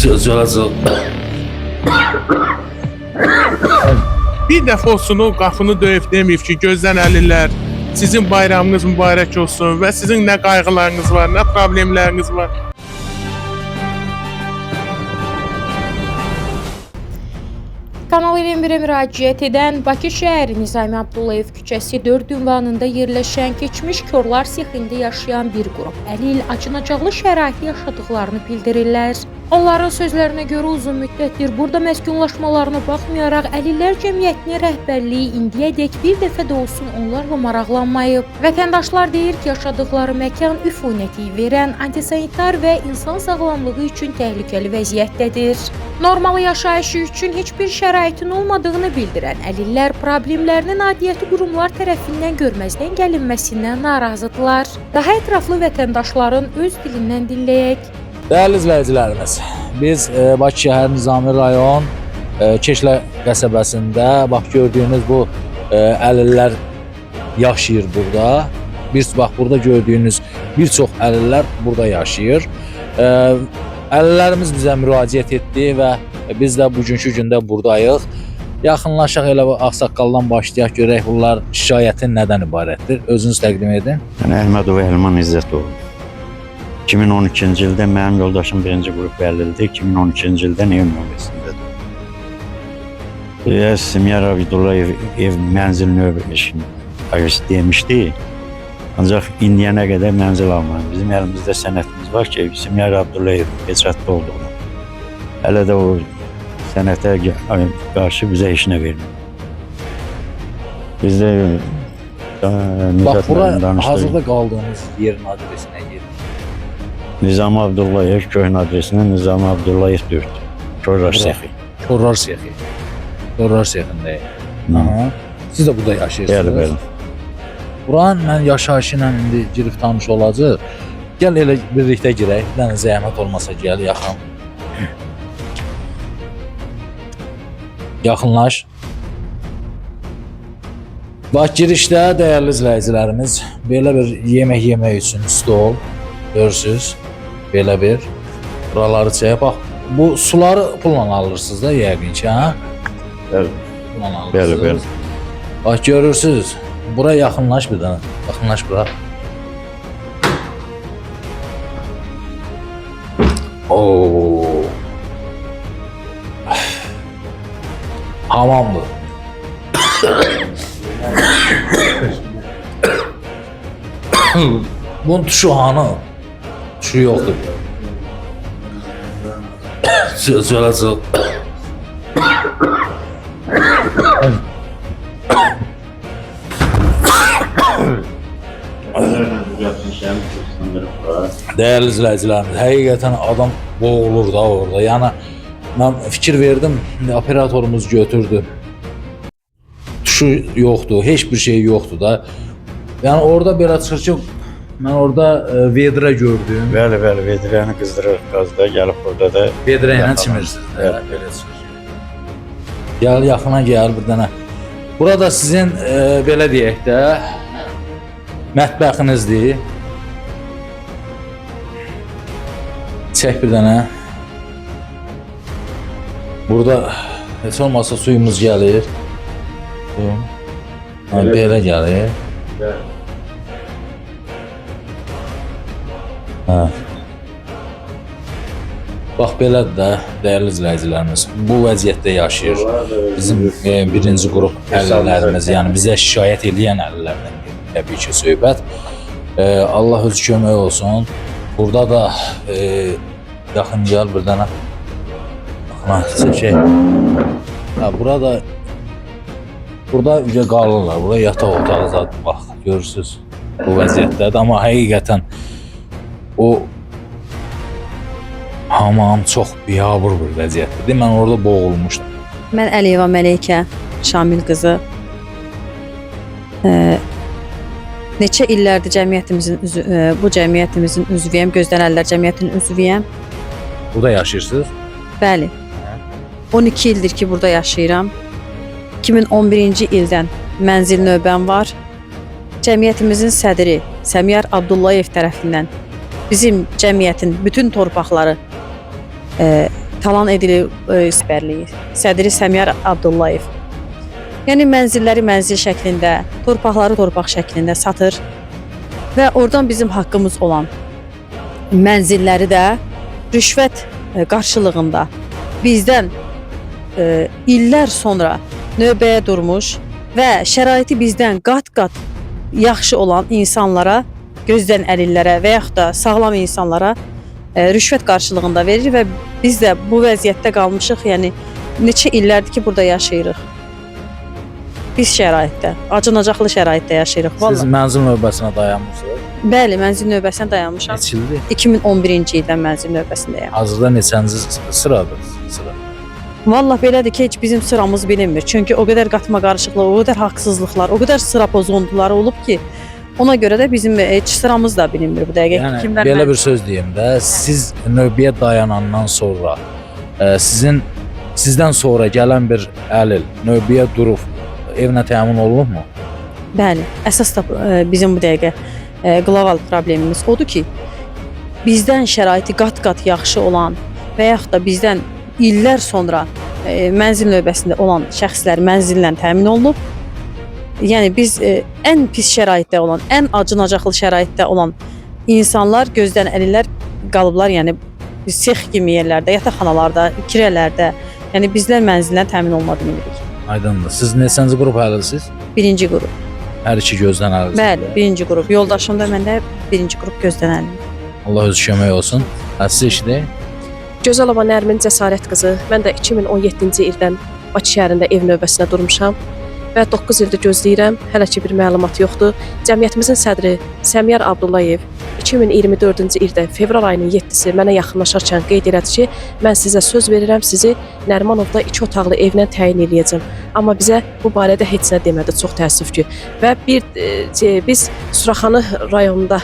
Söyləcək. Bir dəfə olsun o qapını döyüb deməyib ki, gözdən əlillər, sizin bayramınız mübarək olsun və sizin nə qayğılarınız var, nə problemləriniz var. Kanal 21-ə müraciət edən Bakı şəhəri Nizami Abdullayev küçəsi 4 ünvanında yerləşən keçmiş Körlar sexində yaşayan bir qrup əlil acınacaqlı şəraitdə yaşadıqlarını bildirirlər. Onların sözlərinə görə uzun müddətdir burada məskunlaşmalarına baxmayaraq Əlillər Cəmiyyətinin rəhbərliyi indiyədək bir dəfə də olsun onlarla maraqlanmayıb. Vətəndaşlar deyir ki, yaşadıkları məkan üfunəti verən, antisanitar və insan sağlamlığı üçün təhlükəli vəziyyətdədir. Normal yaşayışı üçün heç bir şəraitin olmadığını bildirən əlillər problemlərinin aidiyyəti qurumlar tərəfindən görməzdən gəlinməsindən narazıdırlar. Daha ətraflı vətəndaşların öz dilindən dinləyək. Dəyərli izləyicilərimiz, biz Bakı şəhər Nizami rayon Keşlə qəsəbəsində bax gördüyünüz bu əlillər yaşayır burada. Bax burada gördüyünüz bir çox əlillər burada yaşayır. Əlillərimiz bizə müraciət etdi və biz də bugünkü gündə buradayıq. Yaxınlaşaq elə bu ağsaqqaldan başlayaq, görək bunlar şikayətin nədən ibarətdir. Özünüz təqdim edin. Yəni Əhmədov Əlman İzzətoğlu. 2012-ci ildə mənim yoldaşım birinci qrup əlildir. 2012-ci ildə ev növbəsindədir. Simyar Abdullayev ev mənzil növbəsi demişdi. Ancaq indiyənə qədər mənzil almadı. Bizim əlimizdə sənədimiz var ki, Simyar Abdullayev keçətdə olduğunu. Hələ də o sənətə qarşı bizə heç nə vermir. Biz də bax bura hazırda qaldığımız yerin adresinə gedir. Nizami Abdullayev köhnə adresinin Nizami Abdullayev 4. Körlar sexi. Körlar sexi. Körlar sexindəyik. Siz də burada yaşayırsınız. Bəli. Buranın mən yaşayışı ilə indi girib tanış olacaq. Gəl elə birlikdə girək. Bir dənə zəhmət olmasa gəl yaxın. Yaxınlaş. Bax girişdə dəyərli izləyicilərimiz belə bir yemək yemək üçün stol görürsüz. Belə bir buraları çəkək. Bax bu suları pulla alırsınız da yəqin ki, hə? Bəli. Bax görürsüz. Bura yaxınlaş bir dənə. Yaxınlaş bura. Oo. Hamamdır. Bunun tuşu hanı? Tuşu yoxdur. Söyləcək. Dəyərli izləyicilərimiz, həqiqətən adam boğulur da orada. Yəni mən fikir verdim, operatorumuz götürdü. Tuşu yoxdur, heç bir şey yoxdur da. Yəni orada belə çıxır ki, mən orada vedrə gördüm. Bəli, vedrəni qızdırırıq qazda, gəlib burada da Vedrə ilə çimirsiniz. Belə çıxır. Gəl yaxına gəl bir dənə. Burada sizin belə deyək də mətbəxinizdir. Çək bir dənə. Burada heç olmasa suyumuz gəlir. Belə gəlir. Bax belədir də dəyərli izləyicilərimiz. Bu vəziyyətdə yaşayır bizim birinci qrup əlillərimiz, yəni bizə şikayət edən əlillərdən təbii ki söhbət. Allah öz kömək olsun. Burada da yaxın gəl bir dənə. Burada ücə qalırlar. Burada yataq otağı zaten bax görürsüz bu vəziyyətdədir, amma həqiqətən o hamam çox biabır bir vəziyyətdir. Mən orada boğulmuşdum. Mən Əliyeva Məleykə Şamil qızı. Neçə illərdir bu cəmiyyətimizin üzvüyəm, Gözdən Əlillər Cəmiyyətinin üzvüyəm. Burada yaşayırsınız? Bəli. 12 ildir ki burada yaşayıram. 2011-ci ildən mənzil növbəm var. Cəmiyyətimizin sədri Simyar Abdullayev tərəfindən bizim cəmiyyətin bütün torpaqları talan edilir səhbərliyi. Sədri Səmiyar Abdullayev. Yəni mənzilləri mənzil şəklində, torpaqları torpaq şəklində satır və oradan bizim haqqımız olan mənzilləri də rüşvət qarşılığında bizdən illər sonra növbəyə durmuş və şəraiti bizdən qat-qat yaxşı olan insanlara, gözdən əlillərə və yaxud da sağlam insanlara rüşvət qarşılığında verir və biz də bu vəziyyətdə qalmışıq. Yəni neçə illərdir ki, burada yaşayırıq. Biz şəraitdə, acınacaqlı şəraitdə yaşayırıq. Siz Vallahi. mənzil növbəsinə dayanmısınız? Bəli, mənzil növbəsində dayanmışam. Neçə ildir? 2011-ci ildən mənzil növbəsindəyəm. Hazırda neçənci sıradır? Sıra. Vallahi belədir ki, heç bizim sıramız bilinmir. Çünki o qədər qatma qarışıqlığı, o qədər haqsızlıqlar, o qədər sıra pozuntuları olub ki, ona görə də bizim heç sıramız da bilinmir bu dəqiqə. Yəni belə bir söz deyim də, siz növbəyə dayanandan sonra sizdən sonra gələn bir əlil növbəyə durub evinə təmin olunubmu? Bəli, əsas da bizim bu dəqiqə qlobal problemimiz odur ki, bizdən şəraiti qat-qat yaxşı olan və yaxud da bizdən illər sonra mənzil növbəsində olan şəxslər mənzillə təmin olunub. Yəni biz ən pis şəraitdə olan, ən acınacaqlı şəraitdə olan insanlar, gözdən əlillər qalıblar. Yəni biz sex kimi yerlərdə, yataqxanalarda, kirələrdə, yəni bizlər mənzillə təmin olmadı bilirik. Aydındır. Siz neçənci qrup əlilsiniz? Birinci qrup. Hər iki gözdən əlilsiniz. Bəli, birinci qrup. Yoldaşım da məndə birinci qrup gözdən əlil. Allah özü kömək olsun. Siz eşidin. Gözəlova Nərmin Cəsarət qızı. Mən də 2017-ci ildən Bakı şəhərində ev növbəsinə durmuşam və 9 ildir gözləyirəm. Hələ ki bir məlumat yoxdur. Cəmiyyətimizin sədri Səmiyar Abdullayev 2024-cü ildə fevral ayının 7-si mənə yaxınlaşarkən qeyd elədi ki, mən sizə söz verirəm, sizi Nərimanovda 2 otaqlı evlə təyin eləyəcəm. Amma bizə bu barədə heç nə demədi, çox təəssüf ki. Və biz Suraxanı rayonunda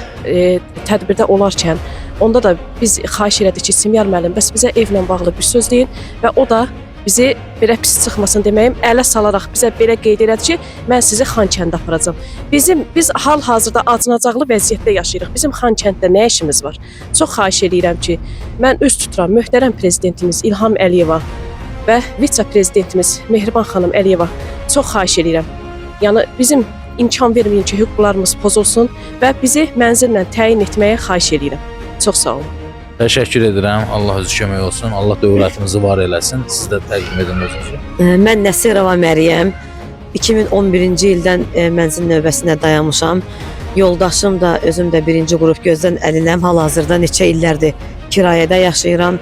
tədbirdə olarkən onda da biz xahiş elədik ki, Səmiyar müəllim, bəs bizə evlə bağlı bir söz deyin və o da bizi belə pis çıxmasın deməyim, ələ salaraq bizə belə qeyd elədi ki, mən sizi Xankəndə aparacam. Biz hal-hazırda acınacaqlı vəziyyətdə yaşayırıq. Bizim Xankənddə nə işimiz var? Çox xahiş edirəm ki, mən üz tuturam möhtərəm prezidentimiz İlham Əliyeva və vitse-prezidentimiz Mehriban xanım Əliyeva. Çox xahiş edirəm. Yəni bizim imkan verməyin ki, hüquqlarımız pozulsun və bizi mənzillə təyin etməyə xahiş edirəm. Çox sağ olun. Təşəkkür edirəm. Allah özü kömək olsun. Allah dövlətimizi var eləsin. Siz də təqdim edin özünüzü. Mən Nəsirova Məryəm. 2011-ci ildən mənzil növbəsinə dayanmışam. Yoldaşım da, özüm də birinci qrup gözdən əliləm. Hal-hazırda neçə illərdir kirayədə yaşayıram.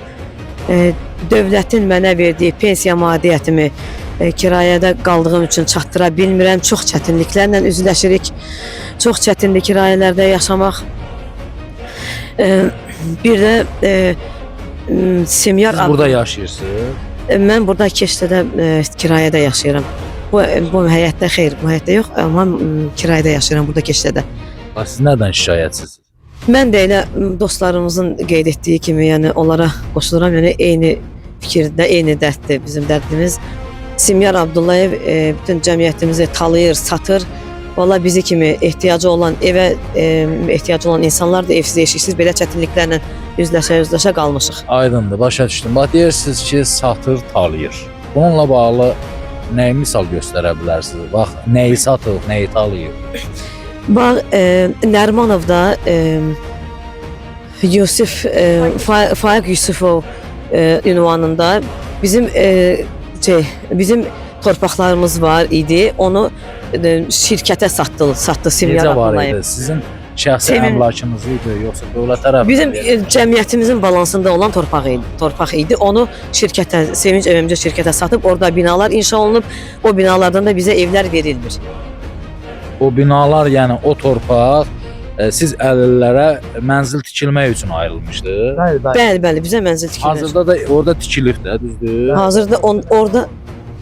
Dövlətin mənə verdiyi pensiya madiyyətimi kirayədə qaldığım üçün çatdıra bilmirəm. Çox çətinliklərlə üzləşirik. Çox çətindir kirayələrdə yaşamaq. Bir də Səmiyar Siz burada yaşayırsınız? Mən burada Keştədə kirayədə yaşayıram. Bu həyətdə xeyr, bu həyətdə yox, amma kirayədə yaşayıram burada Keştədə. Siz nədən şikayətsizsiniz? Mən də elə dostlarımızın qeyd etdiyi kimi, yəni onlara qoşuluram. Yəni eyni fikirdə, eyni dərddir bizim dərdimiz. Səmiyar Abdullayev bütün cəmiyyətimizi talayır, satır. Valla bizi kimi ehtiyacı olan, evə ehtiyacı olan insanlar da evsiz, eşiksiz belə çətinliklərlə üzləşə qalmışıq. Aydındır, başa düşdüm. Bax deyirsiniz ki, satır, talayır. Bununla bağlı nəyi misal göstərə bilərsiniz? Bax, nəyi satır, nəyi talayır? Bax, Nərimanovda Yusif, Faiq Yusufov ünvanında bizim torpaqlarımız var idi. Onu şirkətə satdı Səmiyar Abdullayev. Necə var idi? Sizin şəxsi əmlakınız idi, yoxsa dövlət tərəfindən? Bizim cəmiyyətimizin balansında olan torpaq idi. Onu şirkətə, Sevinç Evimci şirkətə satıb orada binalar inşa olunub. O binalardan da bizə evlər verilmir. O binalar, yəni o torpaq siz əlillərə mənzil tikilmək üçün ayrılmışdı. Bəli, bizə mənzil tikilir. Hazırda da orada tikilib də, düzdür? Hazırda orada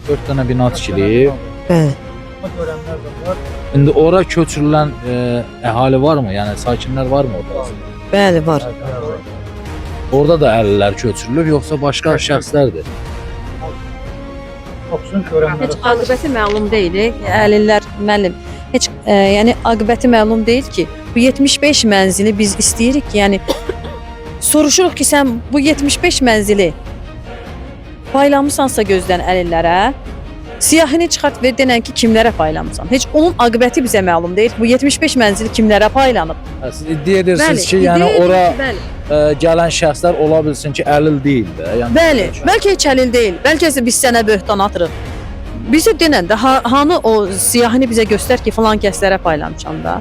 4 dənə bina tikilib. bəli. İndi ora köçürülən əhali varmı? Yəni sakinlər varmı orada? Bəli, var. Orada da əlillər köçürülüb, yoxsa başqa şəxslərdir? Heç aqibəti məlum deyil. Əlillər müəllim, heç yəni aqibəti məlum deyil ki, bu 75 mənzili biz istəyirik ki, yəni soruşuruq ki, sən bu 75 mənzili paylamısansa gözdən əlillərə, siyahını çıxart ver denən ki, kimlərə paylamısan. Heç onun aqibəti bizə məlum deyil. Bu 75 mənzil kimlərə paylanıb? Siz iddia edirsiniz ki, iddia yəni edirəm ora ki, bəli. gələn şəxslər ola bilsin ki, əlil deyil də. Yəni Bəli, bəlkə heç əlil deyil. Bəlkə biz sənə böhtan atırıq. Bizə denən də hanı o siyahını bizə göstər ki, falan kəslərə paylamışam da.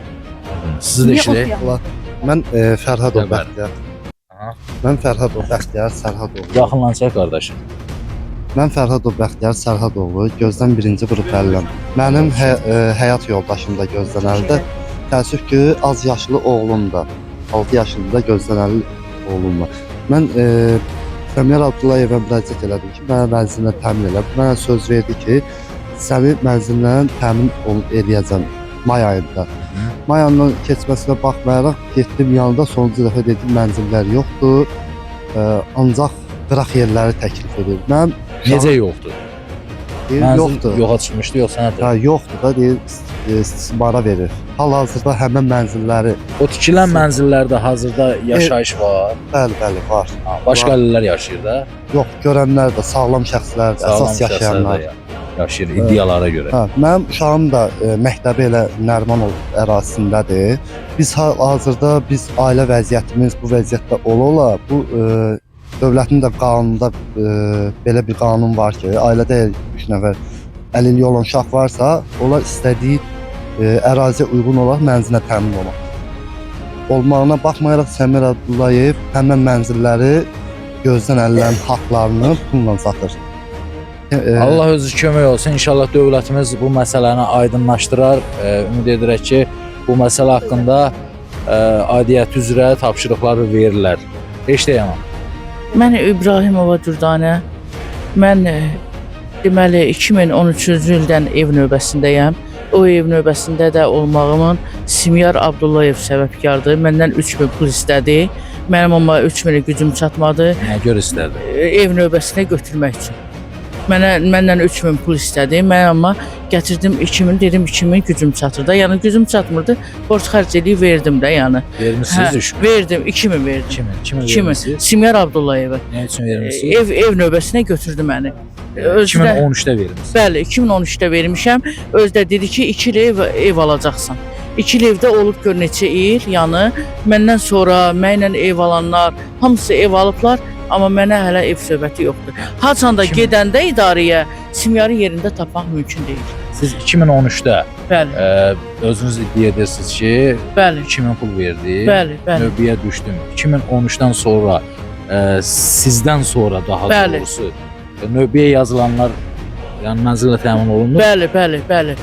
siz də Niyə o işlə. siyahı? Mən Fərhadov Bəli. Bəxtiyar. Aha. Mən Fərhadov Bəxtiyar Sərhadoğlu. Yaxınlaşaq qardaşım. Mən Fərhadov Bəxtiyar Sərhadoğlu, gözdən birinci qrup əliləm. Mənim həyat yoldaşım da gözdən əlildir. Təəssüf ki, az yaşlı oğlum da, 6 yaşında gözdən əlil oğlum var. Mən Səmiyar Abdullayevə müraciət elədim ki, mənə mənzilinə təmin elə. Mənə söz verdi ki, səni mənzilinə təmin eləyəcəm may ayında. May ayının keçməsinə baxmayaraq getdim yanında sonuncu dəfə dedim mənzillər yoxdur. Ancaq qıraq yerləri təklif edir. Mən Necə yoxdur? Mənzil yoxdur. yoxa çıxmışdı, yoxsa nədir? Ha, yoxdur da deyir istismara verir. Hal-hazırda həmin mənzilləri O tikilən mənzillərdə hazırda yaşayış var. bəli var. Ha, başqa əlillər yaşayır da. Yox, görənlər də sağlam şəxslər, Sağlam əsas şəxslər yaşayanlar. də yaşayır iddialara görə. Ha, mənim uşağım da məktəbi elə Nərimanov ərazisindədir. Biz hazırda biz ailə vəziyyətimiz bu vəziyyətdə ola bu dövlətin də qanununda belə bir qanun var ki, ailədə 3 nəfər əlilliyi olan uşaq varsa, onlar istədiyi əraziyə uyğun olaraq mənzilə təmin olmaq. Olmağına baxmayaraq Səmir Abdullayev həmin mənzilləri gözdən əlillərin haqlarını pulla satır. Allah özü kömək olsun. İnşallah dövlətimiz bu məsələni aydınlaşdırar. Ümid edirək ki, bu məsələ haqqında aidiyyəti üzrə tapşırıqları verirlər. Heç deyəməm. Mən İbrahimova Dürdanə. Mən deməli 2013-cü ildən ev növbəsindəyəm. O ev növbəsində də olmağımın Səmiyar Abdullayev səbəbkardır. Məndən 3000 pul istədi. Mənim amma 3000-ə gücüm çatmadı. Nə gör istədi? Ev növbəsinə götürmək üçün. Məndən 3000 pul istədi. Mən amma gətirdim 2000, dedim 2000 gücüm çatır da. Yəni gücüm çatmırdı. Borc xərc edib verdim də yəni. Vermisiniz 3000. Verdim 2000 verdim. 2000 2000. vermisiniz? Səmiyar Abdullayeva. Nə üçün vermisiniz? Ev növbəsinə götürdü məni. Özü də 2013-də vermisiniz. bəli, 2013-də vermişəm. Özü də dedi ki, 2 il ev alacaqsan. 2 il evdə olub gör neçə il, yəni məndən sonra mənlə ev alanlar hamısı ev alıblar, amma mənə hələ ev söhbəti yoxdur. Haçanda gedəndə idarəyə Səmiyarın yerində tapmaq mümkün deyil. Siz 2013-də Bəli, özünüz iddia edirsiniz ki, bəli, 2000 pul verdi. bəli, bəli. Növbəyə düşdüm. 2013-dən sonra sizdən sonra daha Bəli. doğrusu növbəyə yazılanlar yəni mənzillə təmin olundu. Bəli, bəli, bəli.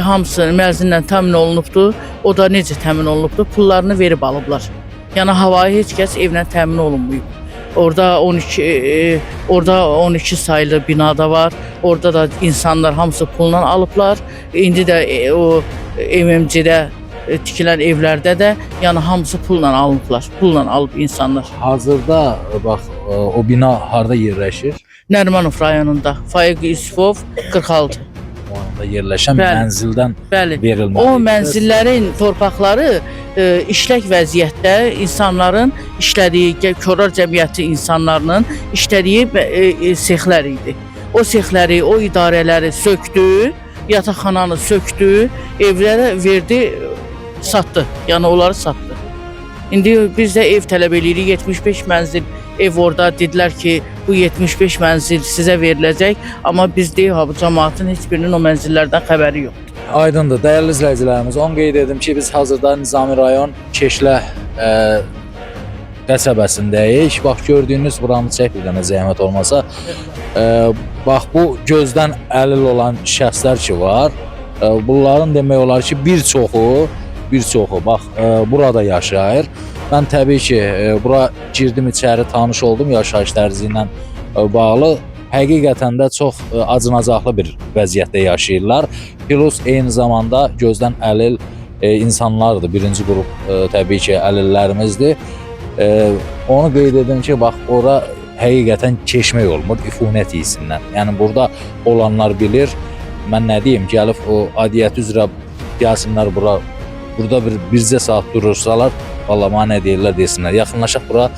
Hamısı mənzillə təmin olunubdu. O da necə təmin olunubdu? Pullarını verib alıblar. Yəni havayı heç kəs evlə təmin olunmayıb. Orada 12 saylı binada var. Orada da insanlar hamısı pulla alıblar. İndi də o MMC-də tikilən evlərdə də yəni hamısı pulla alınıblar. Pulla alıb insanlar. Hazırda bax o bina harda yerləşir? Nərimanov rayonunda Faiq Yusufov 46. O anda yerləşən Bəli. mənzildən Bəli. verilməli. O mənzillərin torpaqları işlək vəziyyətdə insanların işlədiyi, Korar cəmiyyəti insanlarının işlədiyi sexlər idi. O sexləri, o idarələri sökdü, yataqxananı sökdü, evlərə verdi, satdı. Yəni onları satdı. İndi biz də ev tələb eləyirik, 75 mənzil ev orada dedilər ki, bu 75 mənzil sizə veriləcək, amma biz deyək, bu cəmaatın heç birinin o mənzillərdən xəbəri yoxdur. Aydındır, dəyərli izləyicilərimiz. On qeyd edim ki, biz hazırda Nizami rayon Keşlə qəsəbəsindəyik. Bax gördüyünüz buranı çək bir dənə zəhmət olmasa. Bax bu gözdən əlil olan şəxslər ki var. Bunların demək olar ki, bir çoxu bax burada yaşayır. Mən təbii ki, bura girdim içəri, tanış oldum yaşayış tərzi ilə bağlı. Həqiqətən də çox acınacaqlı bir vəziyyətdə yaşayırlar. Plus eyni zamanda gözdən əlil insanlardır. Birinci qrup təbii ki, əlillərimizdir. Onu qeyd edim ki, bax ora həqiqətən keçmək olmur ifunət hisindən. Yəni burada olanlar bilir. Mən nə deyim, gəlib o adiyyəti üzrə gəlsinlər bura. Burada bircə saat durursalar, vallahi mənə nə deyirlər desinlər. Yaxınlaşaq bura.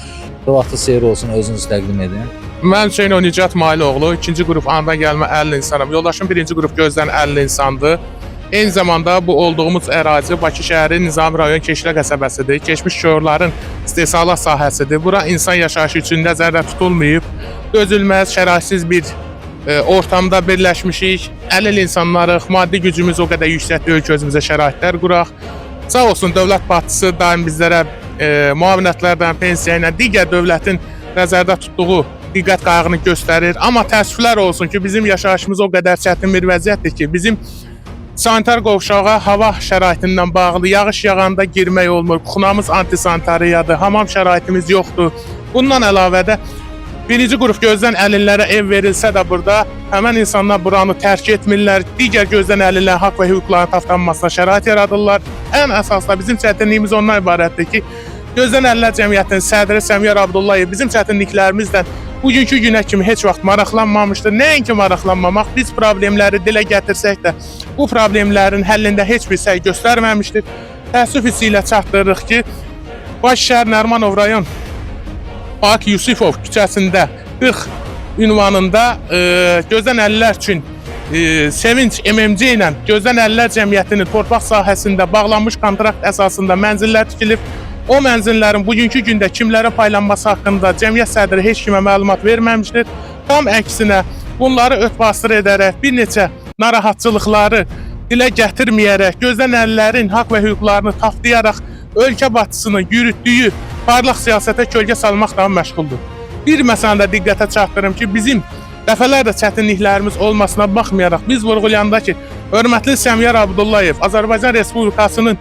Bir vaxtı seyir olsun, özünüz təqdim edin. Mən Hüseyn Nicat Mailoğlu, 2-ci qrup anda gəlmə 50 insanım. Yoldaşım 1-ci qrup gözdən 50 insandır. Eyni zamanda bu olduğumuz ərazi Bakı şəhəri Nizami rayon Keşlə qəsəbəsidir. Keçmiş şöhrlərin istehsalat sahəsidir. Bura insan yaşayışı üçün nəzərdə tutulmayıb. Dözülməz, şəraitsiz bir ortamda birləşmişik. Əlil insanlarıq, maddi gücümüz o qədər yüksək deyil ki, özümüzə şəraitlər quraq. Sağ olsun dövlət başçısı daim bizlərə müavinətlərdən, pensiya ilə digər dövlətin nəzərdə tutduğu diqqət qayğını göstərir. Amma təəssüflər olsun ki, bizim yaşayışımız o qədər çətin bir vəziyyətdir ki, bizim sanitar qovşağa hava şəraitindən bağlı yağış yağanda girmək olmur. Kuxunamız antisanitariyadır, hamam şəraitimiz yoxdur. Bundan əlavə də 1-ci qrup gözdən əlillərə ev verilsə də burada həmən insanlar buranı tərk etmirlər. Digər gözdən əlillərin haqq və hüquqlarının tapdanmasına şərait yaradırlar. Ən əsas da bizim çətinliyimiz ondan ibarətdir ki, Gözdən Əlillər Cəmiyyətinin sədri Səmiyar Abdullayev bizim çətinliklərimizdən bugünkü günə kimi heç vaxt maraqlanmamışdır. Nəinki maraqlanmamaq, biz problemləri dilə gətirsək də bu problemlərin həllində heç bir səy göstərməmişdir. Təəssüf hissi ilə çatdırırıq ki, Bakı şəhər Nərimanov rayon Bakı Yusifov küçəsində 40 ünvanında Gözdən Əlillər üçün Sevinç MMC ilə Gözdən Əlillər Cəmiyyətinin torpaq sahəsində bağlanmış kontrakt əsasında mənzillər tikilib. O mənzillərin bugünkü gündə kimlərə paylanması haqqında cəmiyyət sədri heç kimə məlumat verməmişdir. Tam əksinə bunları ört-basdır edərək bir neçə narahatçılıqları dilə gətirməyərək, gözdən əlillərin haqq və hüquqlarını tapdayaraq ölkə başçısının yürütdüyü parlaq siyasətə kölgə salmaqla məşğuldur. Bir məsələdə diqqətə çatdırım ki, bizim dəfələrlə çətinliklərimiz olmasına baxmayaraq biz vurğulayanda ki, hörmətli Səmiyar Abdullayev Azərbaycan Respublikasının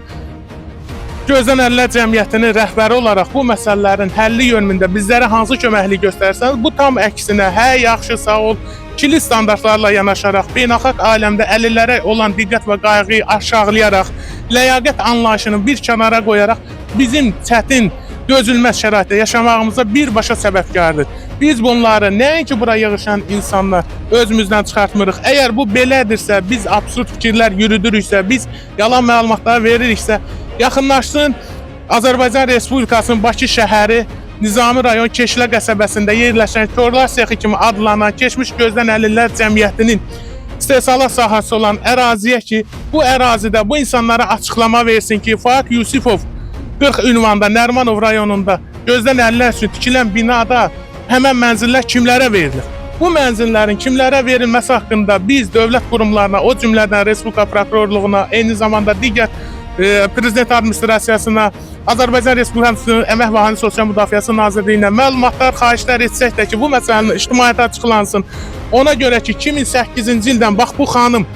Gözdən Əlillər Cəmiyyətinin rəhbəri olaraq bu məsələlərin həlli yönündə bizlərə hansı köməklik göstərsəniz, bu tam əksinə, hə, yaxşı, sağ ol, ikili standartlarla yanaşaraq, beynəlxalq aləmdə əlillərə olan diqqət və qayğıyı aşağılayaraq, ləyaqət anlayışını bir kənara qoyaraq bizim çətin, dözülməz şəraitdə yaşamağımıza birbaşa səbəbkardır. Biz bunları nəinki bura yığışan insanlar özümüzdən çıxartmırıq. Əgər bu belədirsə, biz absurd fikirlər yürüdürüksə, biz yalan məlumatlar veririksə, yaxınlaşsın Azərbaycan Respublikasının Bakı şəhəri Nizami rayon Keşlə qəsəbəsində yerləşən Körlər Sexi kimi adlanan keçmiş Gözdən Əlillər Cəmiyyətinin istehsalat sahəsi olan əraziyə ki, bu ərazidə bu insanlara açıqlama versin ki, Fuad Yusifov 40 ünvanda Nərimanov rayonunda Gözdən Əlillər üçün tikilən binada həmən mənzillər kimlərə verilir? Bu mənzillərin kimlərə verilməsi haqqında biz dövlət qurumlarına, o cümlədən Respublika Prokurorluğuna, eyni zamanda digər Prezident Administrasiyasına, Azərbaycan Respublikasının Əmək və Əhalinin Sosial Müdafiəsi Nazirliyinə məlumatlar, xahişlər etsək də ki, bu məsələnin ictimaiyyətə açıqlansın. Ona görə ki, 2008-ci ildən bax bu xanım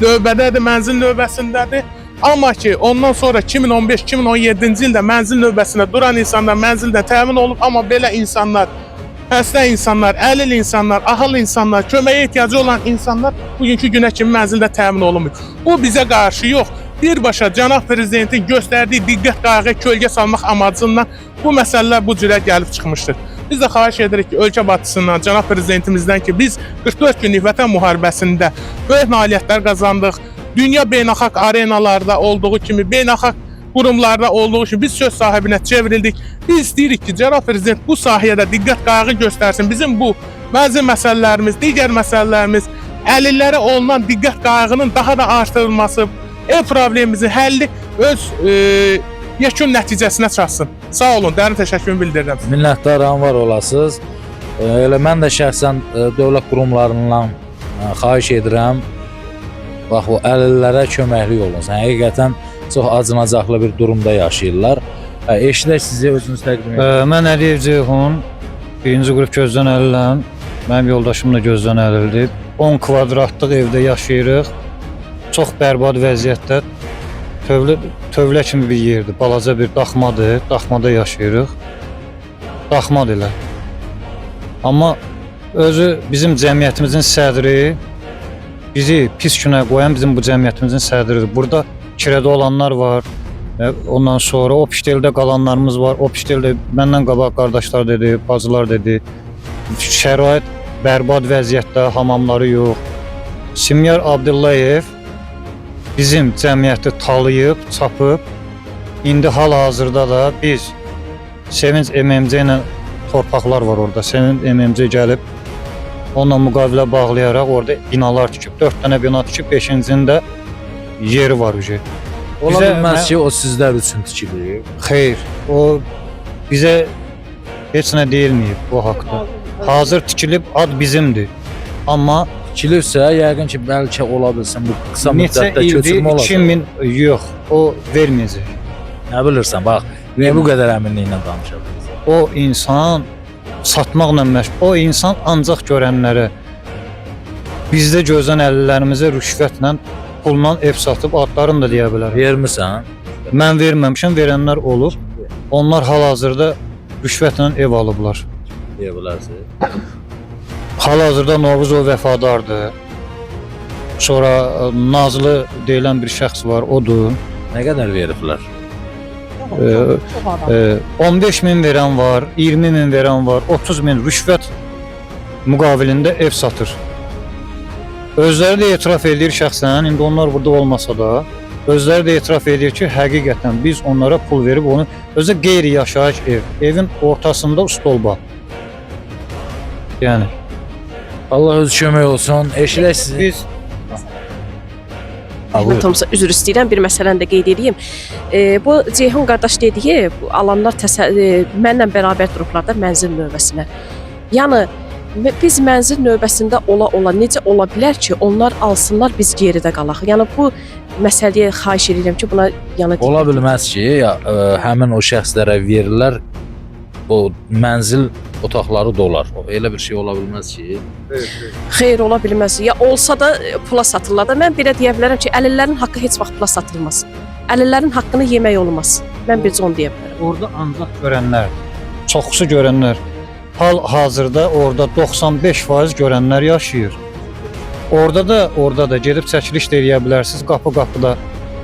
növbədədir, mənzil növbəsindədir. Amma ki, ondan sonra 2015-2017-ci ildə mənzil növbəsində duran insanlar mənzildən təmin olub, amma belə insanlar, xəstə insanlar, əlil insanlar, ahıl insanlar, köməyə ehtiyacı olan insanlar bugünkü günə kimi mənzildə təmin olunmuyor. Bu bizə qarşı yox, birbaşa Cənab Prezidentin göstərdiyi diqqət qayğı kölgə salmaq amacından bu məsələlər bu cürə gəlib çıxmışdır. Biz də xahiş edirik ki, ölkə başçısından, Cənab Prezidentimizdən ki, biz 44 günlük vətən müharibəsində böyük nailiyyətlər qazandıq. Dünya beynəlxalq arenalarda olduğu kimi, beynəlxalq qurumlarda olduğu kimi biz söz sahibinə çevrildik. Biz istəyirik ki, Cənab Prezident bu sahədə diqqət qayğı göstərsin. Bizim bu mənzil məsələlərimiz, digər məsələlərimiz, əlillərə olunan diqqət qayğının daha da artırılması, ev problemimizin həlli öz yekun nəticəsinə çatsın. Sağ olun, dərin təşəkkürümü bildirirəm. Minnətdaram, var olasınız. Elə mən də şəxsən dövlət qurumlarından xahiş edirəm. Bax, o əlillərə köməklik olunsun. Həqiqətən çox acınacaqlı bir durumda yaşayırlar. Eşidək sizi, özünüz təqdim edin. Mən Əliyev Ceyhun, 1-ci qrup Gözdən Əliləm. Mənim yoldaşım da Gözdən Əlildir. 10 kvadratlıq evdə yaşayırıq. Çox bərbad vəziyyətdə, tövlə kimi bir yerdir, balaca bir daxmadır, daxmada yaşayırıq. Daxmad elə. Amma özü bizim cəmiyyətimizin sədri, bizi pis günə qoyan bizim bu cəmiyyətimizin sədridir. Burada kirədə olanlar var, ondan sonra Opişteldə qalanlarımız var. Opişteldə məndən qabaq qardaşlar dedi, bacılar dedi. Şərait bərbad vəziyyətdə, hamamları yox. Səmiyar Abdullayev bizim cəmiyyəti talayıb, çapıb, indi hal-hazırda da biz Sevinç MMC ilə torpaqlar var orada. Senin MMC gəlib onunla müqavilə bağlayaraq orada binalar tikib. 4 dənə bina tikib, 5-cində yeri var ucu. Ola Bizə- bilməz ki, o sizlər üçün tikilir. Xeyr, o bizə heç nə deyilməyib bu haqda. Hazır tikilib, ad bizimdir. Amma Tikilirsə, yəqin ki, bəlkə ola bilsin bu qısa neçə müddətdə ildir köçürmə olacaq. 2000 yox, o verməyəcək. Nə bilirsən, bax, niyə bu qədər əminliklə danışa bilirsən? O insan satmaqla məşğul. O insan ancaq görənlərə bizdə gözən əllərimizə rüşvətlə, pulla ev satıb adlarını da deyə bilər. Vermirsən? Mən verməmişəm, verənlər olub. Onlar hal-hazırda rüşvətlə ev alıblar. Deyə bilərsən. Hal-hazırda Novuzov vəfadardır. Sonra Nazlı deyilən bir şəxs var, odur. Nə qədər veriblər? 15 min verən var, 20 min verən var, 30 min rüşvət müqabilində ev satır. Özləri də etiraf edir şəxsən, indi onlar burada olmasa da, özləri də etiraf edir ki, həqiqətən biz onlara pul verib onu, özü qeyri-yaşayış ev, evin ortasında stolba. Yəni, Allah öz kömək olsun. Eşidək sizi. biz Mən Tomsa üzr istəyirəm, bir məsələni də qeyd edeyim. Bu Ceyhun qardaş dediyi, bu alanlar mənlə bərabər durublar da mənzil növbəsinə. Yəni biz mənzil növbəsində ola necə ola bilər ki, onlar alsınlar, biz geridə qalaq. Yəni bu məsələyə xahiş edirəm ki, buna yəni Ola bilməz ki, həmin o şəxslərə verirlər, o mənzil otaqları dolar. Elə bir şey ola bilməz ki. xeyr ola bilməz. Ya olsa da pula satırlar da. Mən belə deyə bilərəm ki, əlillərin haqqı heç vaxt pula satılmaz. Əlillərin haqqını yemək olmaz. Mən bircə onu deyə bilərəm. orada ancaq görənlər, çoxsu görənlər, hal-hazırda orada 95% görənlər yaşayır. Orada da gedib çəkiliş də eləyə bilərsiniz qapı-qapıda.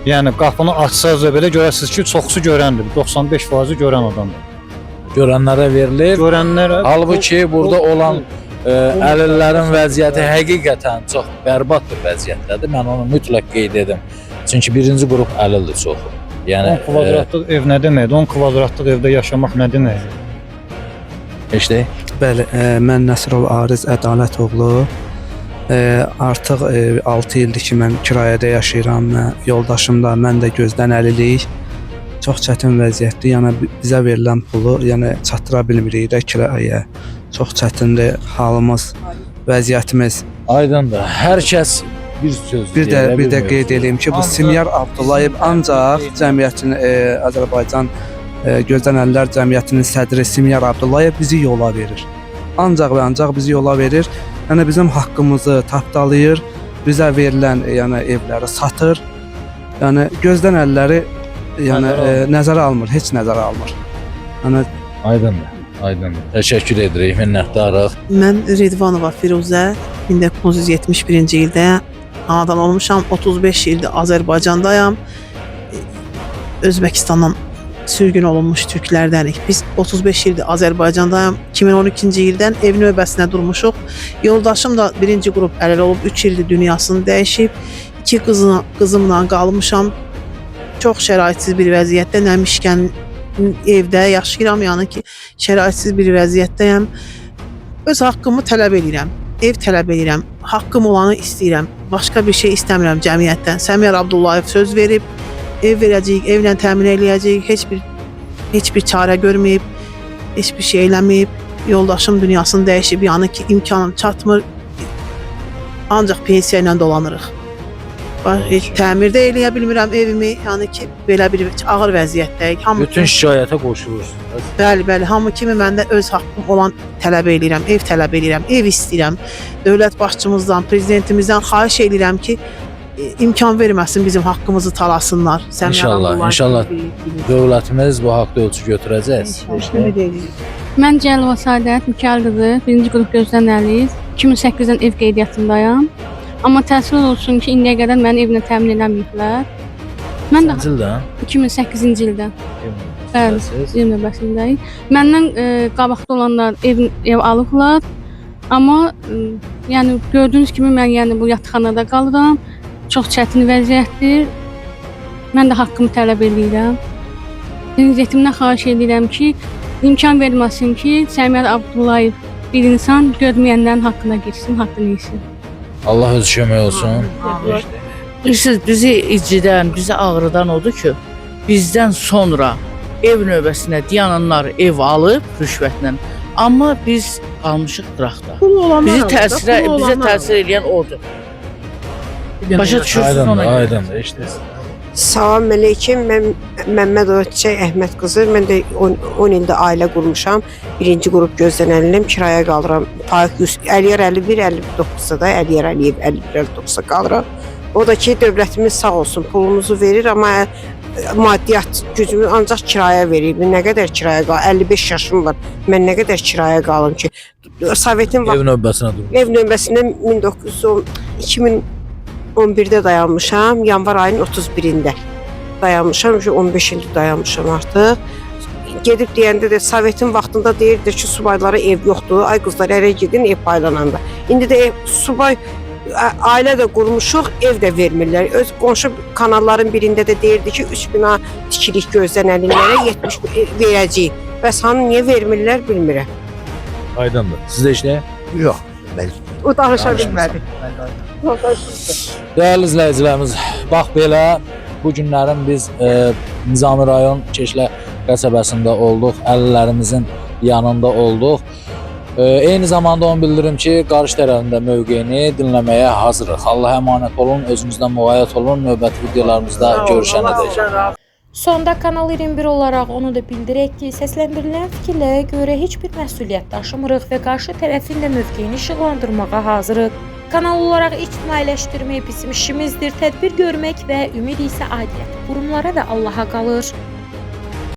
Yəni qapını açsaz da belə görəsiniz ki, çoxsu görəndir. 95%-i görən adamdır. Görənlərə verilir. Görənlərə Halbuki burada olan əlillərin vəziyyəti həqiqətən çox bərbad bir vəziyyətdədir. Mən onu mütləq qeyd edim. Çünki birinci qrup əlildir çoxu. 10 Yəni kvadratlıq ev nə deməkdir? 10 kvadratlıq evdə yaşamaq nə deməkdir? eşidək. Bəli, mən Nəsirov Ariz Ədalətoğlu. Artıq 6 ildir ki, mən kirayədə yaşayıram. Yoldaşım da, mən də gözdən əlilik. Çox çətin vəziyyətdir. Yəni bizə verilən pulu, yəni çatdıra bilmirik də kirayəyə. Çox çətindir halımız, vəziyyətimiz. Aydındır. Hər kəs bir söz Bir də qeyd edeyim ki, bu Simyar Abdullayev ancaq cəmiyyətin Azərbaycan Gözdən Əlillər Cəmiyyətinin sədri Simyar Abdullayev bizi yola verir. Ancaq və ancaq bizi yola verir. Yəni bizim haqqımızı tapdalayır, bizə verilən yəni evləri satır. Yəni gözdən əlilləri yəni nəzərə almır, heç nəzərə almır. Yəni Aydındır. Aydındır. Təşəkkür edirik, minnətdarıq. Mən Ridvanova Firuzə 1971-ci ildə anadan olmuşam. 35 ildir Azərbaycandayam. Özbəkistandan sürgün olunmuş türklərdənik. Biz 35 ildir Azərbaycandayam. 2012-ci ildən ev növbəsinə durmuşuq. Yoldaşım da birinci qrup əlil olub, 3 ildir dünyasını dəyişib. 2 qızımla qalmışam. Çox şəraitsiz bir vəziyyətdə, nəmişkən evdə yaşayıram, yəni ki, şəraitsiz bir vəziyyətdəyəm. Öz haqqımı tələb edirəm. Ev tələb edirəm. Haqqım olanı istəyirəm. Başqa bir şey istəmirəm cəmiyyətdən. Səmiyar Abdullayev söz verib, ev verəcəyik, evlə təmin eləyəcəyik. Heç bir çarə görməyib, heç bir şey eləməyib. Yoldaşım dünyasını dəyişib, yəni ki, imkanım çatmır. Ancaq pensiya ilə dolanırıq. Heç təmir də eləyə bilmirəm evimi, yəni ki, belə bir ağır vəziyyətdəyik. Bütün şikayətə qoşulursunuz. Bəli, hamı kimi mən də öz haqqım olan tələb edirəm, ev tələb edirəm, ev istəyirəm. Dövlət başçımızdan, prezidentimizdən xahiş edirəm ki, imkan verməsin bizim haqqımızı talasınlar. İnşallah dövlətimiz bu haqda ölçü götürəcək. Mən Cəlova Sadət Mikal qızı, birinci qrup gözdən əliyiz. 2008-dən ev qeydiyyatındayam. Amma təəssüf olsun ki, indiyə qədər məni evlə təmin eləməyiblər. Mən də 2008-ci ildə. Bəli, ev növbəsindəyik. Məndən qabaqda olanlar ev alıblar. Amma yəni gördüyünüz kimi mən yəni bu yatxanada qalıram. Çox çətin vəziyyətdir. Mən də haqqımı tələb edirəm. Prezidentimdən xahiş edirəm ki, imkan verilməsin ki, Səmiyar Abdullayev bir insan görməyənlərin haqqına girsin, haqqını yesin. Allah öz kömək olsun. Bilirsiniz, bizi icidən, bizi ağrıdan odur ki, bizdən sonra ev növbəsinə dayananlar ev alıb rüşvətlə. Amma biz qalmışıq qıraqda. Bizə təsir edən odur. Başa düşürsünüz ona görə. Aydın, eşitdiniz. Salam əleykum. Mən Məmmədova Çiçək Əhməd qızı. Mən də 10 ildə ailə qurmuşam. Birinci qrup gözlənəliyəm, kirayə qalıram. Əliyar 51, 59-da da, Əliyar Əliyev 51, 59-da qalıram. O da ki, dövlətimiz sağ olsun, pulumuzu verir, amma maddiyyat gücümü ancaq kiraya verir. Nə qədər kiraya qalır? 55 yaşım var. Mən nə qədər kiraya qalım ki? Sovetin Ev növbəsinə durur. Ev növbəsində 2011-də dayanmışam, yanvar ayının 31-də dayanmışam, 15 ildir dayanmışam artıq. Gedib deyəndə də Sovetin vaxtında deyirdi ki, subaylara ev yoxdur, ay qızlar ərə gedin ev paylananda. İndi də subay ailə də qurmuşuq, ev də vermirlər. Öz qonşu kanalların birində də deyirdi ki, 3 bina tikirik gözlənənlərə 70 verəcəyik. Bəs hanı niyə vermirlər bilmirəm. Aydındır. Siz də işləyin? Yox. O danışa bilmədi. Dəyərli izləyicilərimiz, bax belə bu günlərin biz Nizami rayon Keşlə qəsəbəsində olduq, əllərimizin yanında olduq. Eyni zamanda onu bildirim ki, qarşı tərəfində mövqeyini dinləməyə hazırıq. Allah'a əmanət olun, özünüzdən müğayət olun. Növbəti videolarımızda görüşənədək. Sonda Kanal 21 olaraq onu da bildirək ki, səsləndirilən fikirlərə görə heç bir məsuliyyət daşımırıq və qarşı tərəfin də mövqeyini işıqlandırmağa hazırıq. Kanal olaraq ictimailəşdirmək bizim işimizdir, tədbir görmək və ümid isə aidiyyəti qurumlara və Allaha qalır.